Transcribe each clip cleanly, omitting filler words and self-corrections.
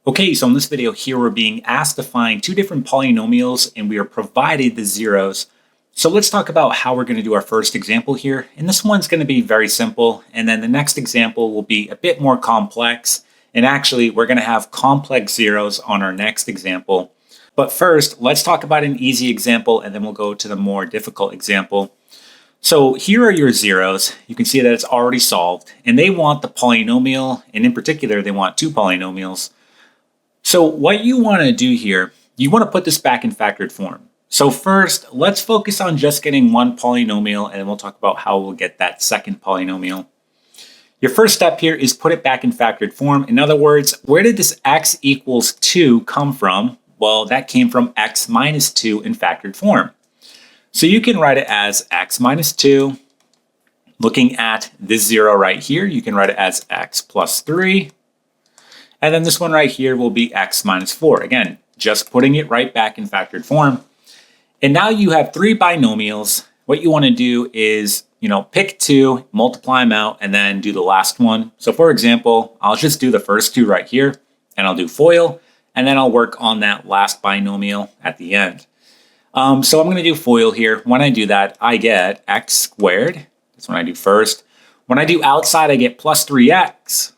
Okay, so in this video here, we're being asked to find two different polynomials and we are provided the zeros. So let's talk about how we're going to do our first example here. And this one's going to be very simple. And then the next example will be a bit more complex. And actually, we're going to have complex zeros on our next example. But first, let's talk about an easy example and then we'll go to the more difficult example. So here are your zeros. You can see that it's already solved. And they want the polynomial, and in particular, they want two polynomials. So what you want to do here, you want to put this back in factored form. So first, let's focus on just getting one polynomial, and then we'll talk about how we'll get that second polynomial. Your first step here is put it back in factored form. In other words, where did this x equals 2 come from? Well, that came from x minus 2 in factored form. So you can write it as x minus 2. Looking at this zero right here, you can write it as x plus 3. And then this one right here will be x minus 4. Again, just putting it right back in factored form. And now you have three binomials. What you want to do is, pick two, multiply them out, and then do the last one. So for example, I'll just do the first two right here, and I'll do FOIL, and then I'll work on that last binomial at the end. So I'm going to do FOIL here. When I do that, I get x squared. That's when I do first. When I do outside, I get plus 3x.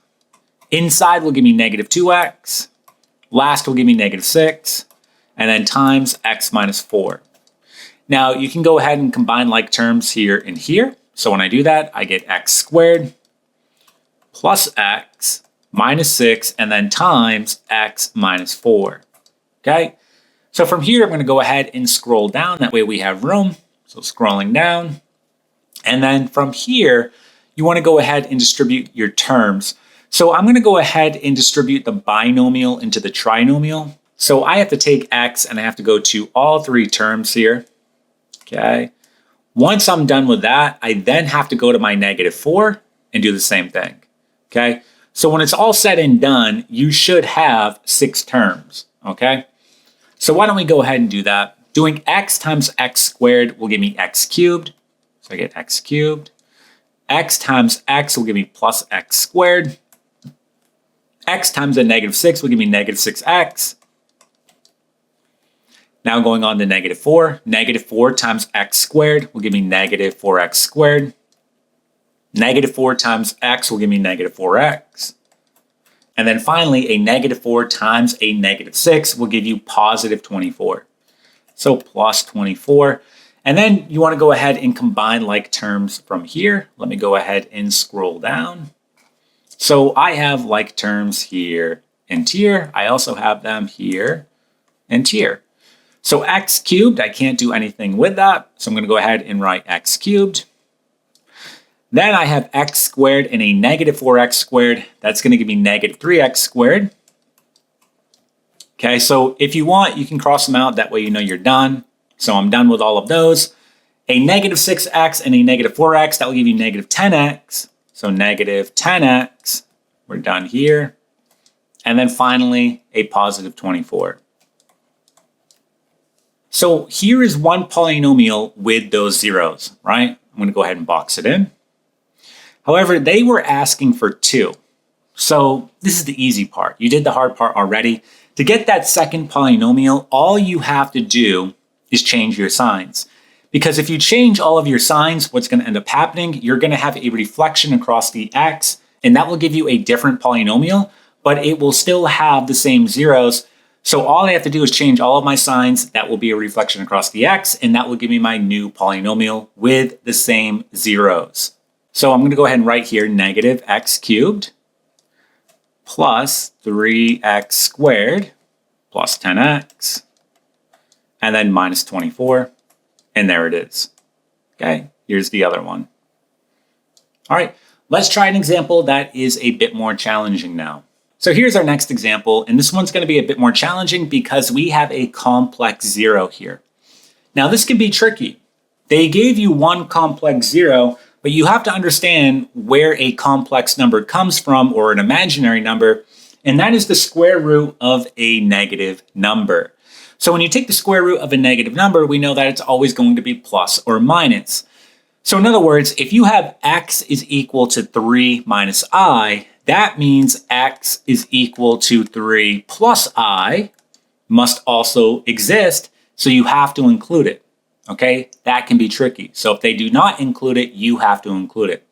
Inside will give me negative 2x. Last will give me negative 6. And then times x minus 4. Now you can go ahead and combine like terms here and here. So when I do that, I get x squared plus x minus 6 and then times x minus 4. Okay? So from here, I'm going to go ahead and scroll down. That way we have room. So scrolling down. And then from here, you want to go ahead and distribute your terms. So I'm going to go ahead and distribute the binomial into the trinomial. So I have to take x and I have to go to all three terms here. Okay. Once I'm done with that, I then have to go to my negative 4 and do the same thing. Okay. So when it's all said and done, you should have 6 terms. Okay. So why don't we go ahead and do that? Doing x times x squared will give me x cubed. So I get x cubed. X times x will give me plus x squared. X times a negative 6 will give me negative 6x. Now going on to negative 4. Negative 4 times x squared will give me negative 4x squared. Negative 4 times x will give me negative 4x. And then finally, a negative 4 times a negative 6 will give you positive 24. So plus 24. And then you want to go ahead and combine like terms from here. Let me go ahead and scroll down. So I have like terms here and here. I also have them here and here. So x cubed, I can't do anything with that. So I'm going to go ahead and write x cubed. Then I have x squared and a negative 4x squared. That's going to give me negative 3x squared. Okay, so if you want, you can cross them out. That way you know you're done. So I'm done with all of those. A negative 6x and a negative 4x, that will give you negative 10x. So negative 10x, we're done here. And then finally, a positive 24. So here is one polynomial with those zeros, right? I'm going to go ahead and box it in. However, they were asking for 2. So this is the easy part. You did the hard part already. To get that second polynomial, all you have to do is change your signs. Because if you change all of your signs, what's going to end up happening, you're going to have a reflection across the x, and that will give you a different polynomial, but it will still have the same zeros. So all I have to do is change all of my signs. That will be a reflection across the x, and that will give me my new polynomial with the same zeros. So I'm going to go ahead and write here negative x cubed plus 3x squared plus 10x, and then minus 24. And there it is. Okay, here's the other one. All right, let's try an example that is a bit more challenging now. So here's our next example, and this one's going to be a bit more challenging because we have a complex zero here. Now this can be tricky. They gave you one complex zero, but you have to understand where a complex number comes from or an imaginary number, and that is the square root of a negative number. So when you take the square root of a negative number, we know that it's always going to be plus or minus. So in other words, if you have x is equal to 3 minus I, that means x is equal to 3 plus I must also exist, so you have to include it. Okay, that can be tricky. So if they do not include it, you have to include it.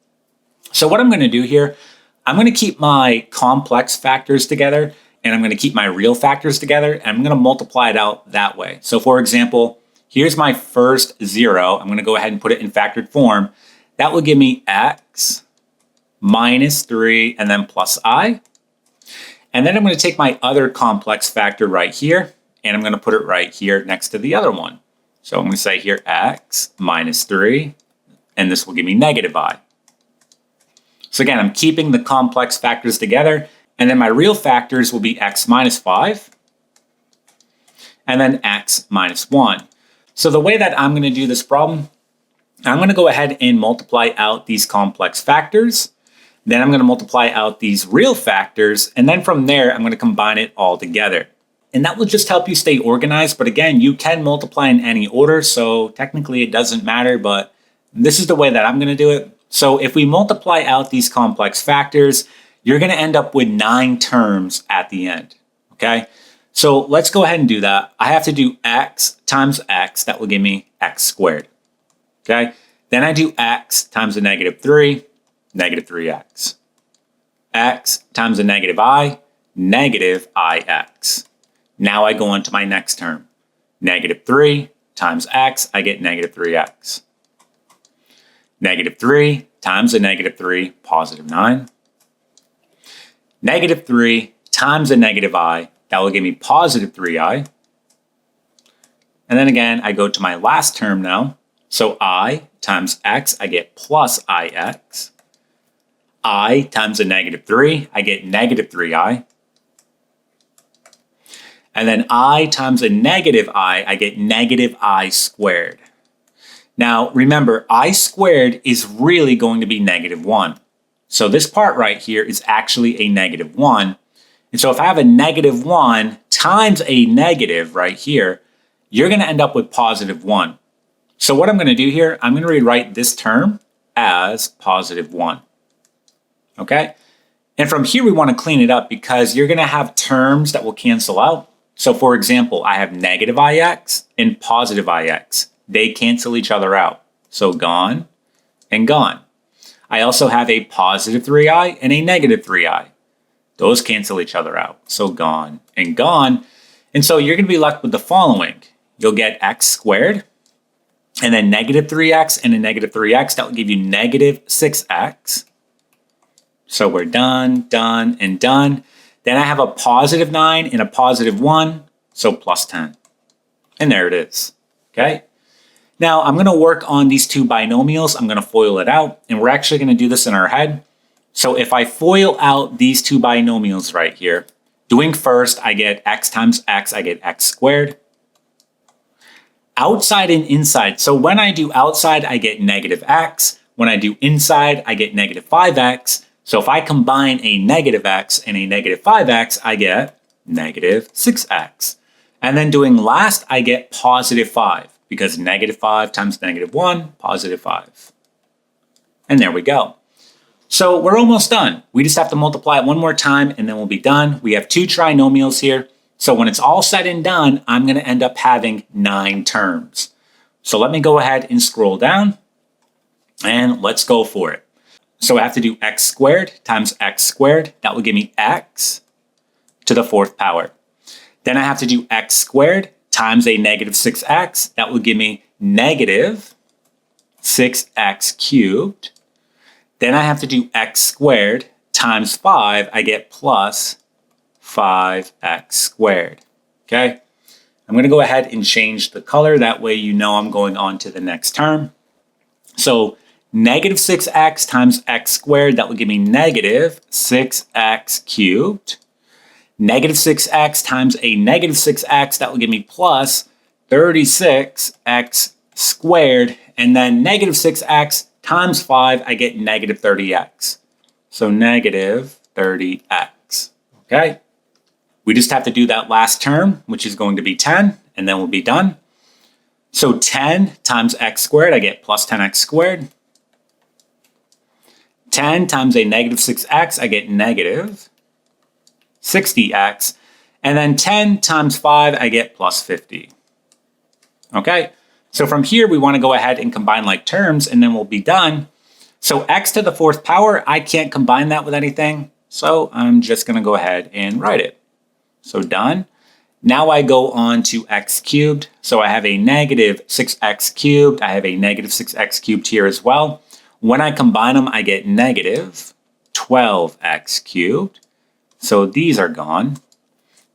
So what I'm going to do here, I'm going to keep my complex factors together, and I'm going to keep my real factors together, and I'm going to multiply it out that way. So for example, here's my first 0. I'm going to go ahead and put it in factored form. That will give me x minus 3 and then plus I. And then I'm going to take my other complex factor right here, and I'm going to put it right here next to the other one. So I'm going to say here x minus 3, and this will give me negative I. So again, I'm keeping the complex factors together, and then my real factors will be x minus 5, and then x minus 1. So the way that I'm going to do this problem, I'm going to go ahead and multiply out these complex factors. Then I'm going to multiply out these real factors, and then from there, I'm going to combine it all together. And that will just help you stay organized. But again, you can multiply in any order, so technically it doesn't matter, but this is the way that I'm going to do it. So if we multiply out these complex factors, you're going to end up with 9 terms at the end, okay? So let's go ahead and do that. I have to do x times x. That will give me x squared, okay? Then I do x times a negative 3, negative 3x. X times a negative I, negative ix. Now I go on to my next term. Negative 3 times x, I get negative 3x. Negative 3 times a negative 3, positive 9. Negative 3 times a negative I, that will give me positive 3i. And then again, I go to my last term now. So I times x, I get plus ix. I times a negative 3, I get negative 3i. And then I times a negative I get negative I squared. Now, remember, I squared is really going to be negative 1. So this part right here is actually a negative 1. And so if I have a negative 1 times a negative right here, you're going to end up with positive 1. So what I'm going to do here, I'm going to rewrite this term as positive 1. Okay? And from here, we want to clean it up because you're going to have terms that will cancel out. So for example, I have negative ix and positive ix. They cancel each other out. So gone and gone. I also have a positive 3i and a negative 3i. Those cancel each other out. So gone and gone. And so you're going to be left with the following. You'll get x squared and then negative 3x and a negative 3x. That will give you negative 6x. So we're done, done, and done. Then I have a positive 9 and a positive 1. So plus 10. And there it is. Okay. Now, I'm going to work on these two binomials. I'm going to FOIL it out, and we're actually going to do this in our head. So if I FOIL out these two binomials right here, doing first, I get x times x, I get x squared. Outside and inside. So when I do outside, I get negative x. When I do inside, I get negative 5x. So if I combine a negative x and a negative 5x, I get negative 6x. And then doing last, I get positive 5. Because negative 5 times negative 1, positive 5. And there we go. So we're almost done. We just have to multiply it one more time and then we'll be done. We have 2 trinomials here. So when it's all said and done, I'm going to end up having 9 terms. So let me go ahead and scroll down and let's go for it. So I have to do x squared times x squared. That will give me x to the 4th power. Then I have to do x squared times a negative 6x, that will give me negative 6x cubed. Then I have to do x squared times 5, I get plus 5x squared, okay? I'm gonna go ahead and change the color, that way you know I'm going on to the next term. So negative 6x times x squared, that will give me negative 6x cubed. Negative 6x times a negative 6x, that will give me plus 36x squared. And then negative 6x times 5, I get negative 30x. So negative 30x, okay? We just have to do that last term, which is going to be 10, and then we'll be done. So 10 times x squared, I get plus 10x squared. 10 times a negative 6x, I get negative 60x. And then 10 times 5, I get plus 50. Okay, so from here, we want to go ahead and combine like terms, and then we'll be done. So x to the 4th power, I can't combine that with anything. So I'm just going to go ahead and write it. So done. Now I go on to x cubed. So I have a negative 6x cubed. I have a negative 6x cubed here as well. When I combine them, I get negative 12x cubed. So these are gone.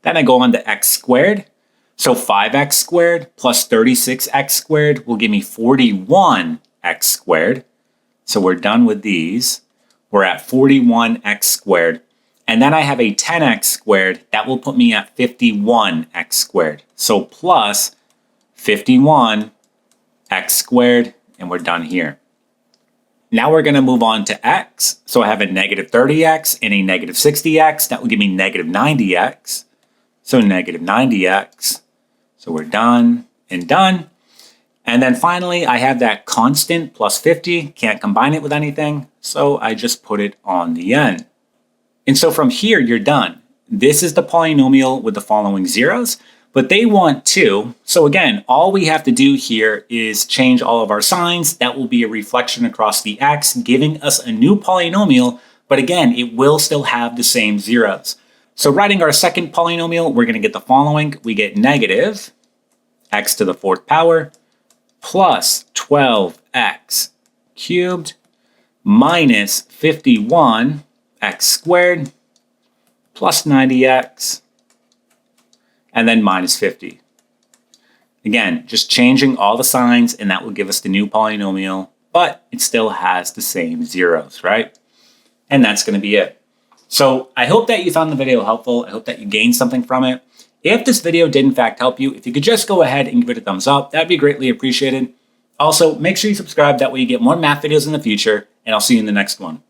Then I go on to x squared. So 5x squared plus 36x squared will give me 41x squared. So we're done with these. We're at 41x squared. And then I have a 10x squared. That will put me at 51x squared. So plus 51x squared, and we're done here. Now we're going to move on to x. So I have a negative 30x and a negative 60x. That will give me negative 90x. So negative 90x. So we're done and done. And then finally, I have that constant plus 50. Can't combine it with anything. So I just put it on the end. And so from here, you're done. This is the polynomial with the following zeros, but they want 2. So again, all we have to do here is change all of our signs. That will be a reflection across the x, giving us a new polynomial. But again, it will still have the same zeros. So writing our second polynomial, we're going to get the following. We get negative x to the 4th power plus 12x cubed minus 51x squared plus 90x and then minus 50. Again, just changing all the signs, and that will give us the new polynomial, but it still has the same zeros, right? And that's going to be it. So I hope that you found the video helpful. I hope that you gained something from it. If this video did in fact help you, if you could just go ahead and give it a thumbs up, that'd be greatly appreciated. Also, make sure you subscribe. That way you get more math videos in the future, and I'll see you in the next one.